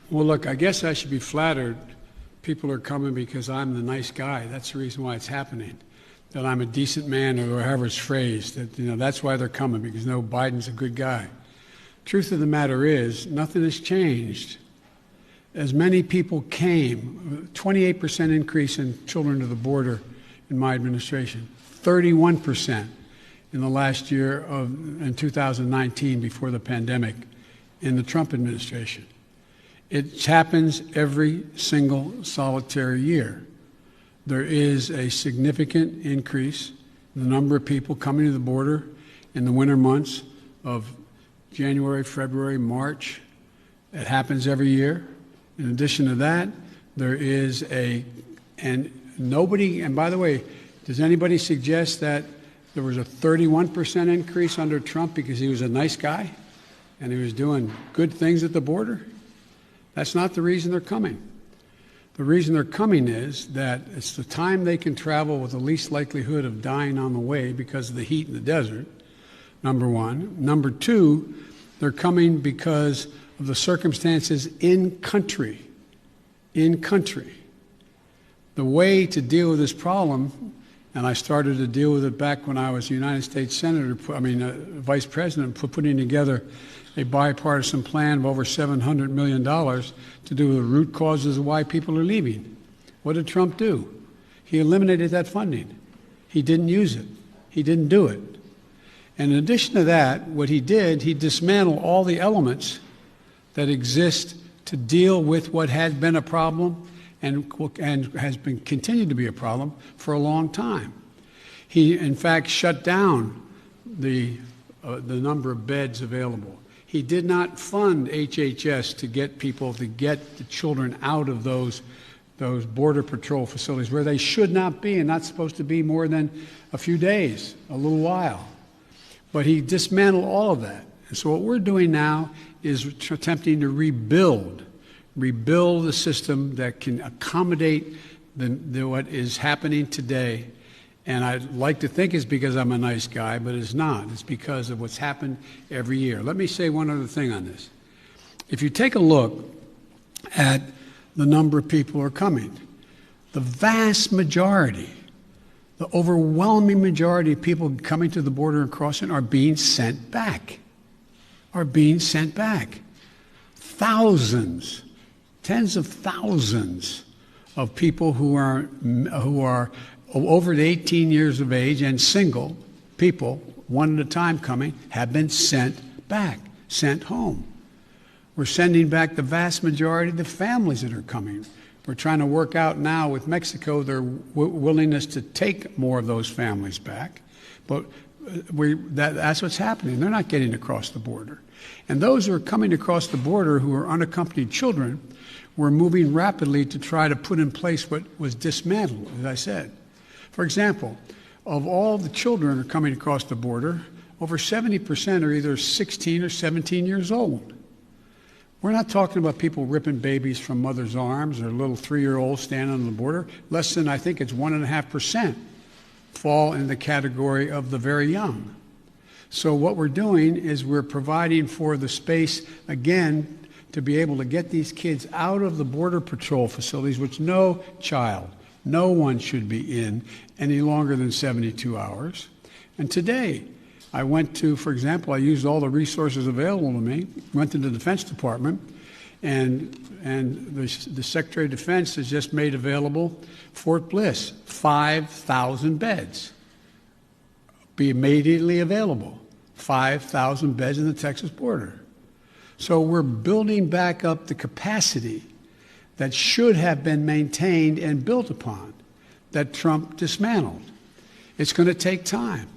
Well, look, I guess I should be flattered. People are coming because I'm the nice guy. That's the reason why it's happening. That I'm a decent man, or however it's phrased. That, that's why they're coming, because Biden's a good guy. Truth of the matter is, nothing has changed. As many people came, 28% increase in children to the border in my administration, 31% in the last year in 2019 before the pandemic in the Trump administration. It happens every single solitary year. There is a significant increase in the number of people coming to the border in the winter months of January, February, March. It happens every year. In addition to that, there is and by the way, does anybody suggest that there was a 31% increase under Trump because he was a nice guy and he was doing good things at the border? That's not the reason they're coming. The reason they're coming is that it's the time they can travel with the least likelihood of dying on the way because of the heat in the desert, number one. Number two, they're coming because of the circumstances in country. In country. The way to deal with this problem, and I started to deal with it back when I was United States Vice President, putting together a bipartisan plan of over $700 million to do with the root causes of why people are leaving. What did Trump do? He eliminated that funding. He didn't use it. He didn't do it. And in addition to that, what he did, he dismantled all the elements that exist to deal with what had been a problem and has been continued to be a problem for a long time. He, in fact, shut down the number of beds available. He did not fund HHS to get the children out of those Border Patrol facilities where they should not be and not supposed to be more than a few days, a little while. But he dismantled all of that. And so what we're doing now is attempting to rebuild the system that can accommodate what is happening today. And I'd like to think it's because I'm a nice guy, but it's not. It's because of what's happened every year. Let me say one other thing on this. If you take a look at the number of people who are coming, the vast majority, the overwhelming majority of people coming to the border and crossing are being sent back. Thousands, tens of thousands of people who are over 18 years of age and single people, one at a time coming, have been sent back, sent home. We're sending back the vast majority of the families that are coming. We're trying to work out now with Mexico their willingness to take more of those families back. But that's what's happening. They're not getting across the border. And those who are coming across the border who are unaccompanied children, we're moving rapidly to try to put in place what was dismantled, as I said. For example, of all the children who are coming across the border, over 70% are either 16 or 17 years old. We're not talking about people ripping babies from mother's arms or little 3-year-olds standing on the border. Less than, I think it's 1.5% fall in the category of the very young. So what we're doing is we're providing for the space, again, to be able to get these kids out of the Border Patrol facilities, which no one should be in any longer than 72 hours. And today, I went to, for example, I used all the resources available to me, went to the Defense Department, and the Secretary of Defense has just made available Fort Bliss, 5,000 beds. Be immediately available, 5,000 beds in the Texas border. So we're building back up the capacity that should have been maintained and built upon, that Trump dismantled. It's going to take time.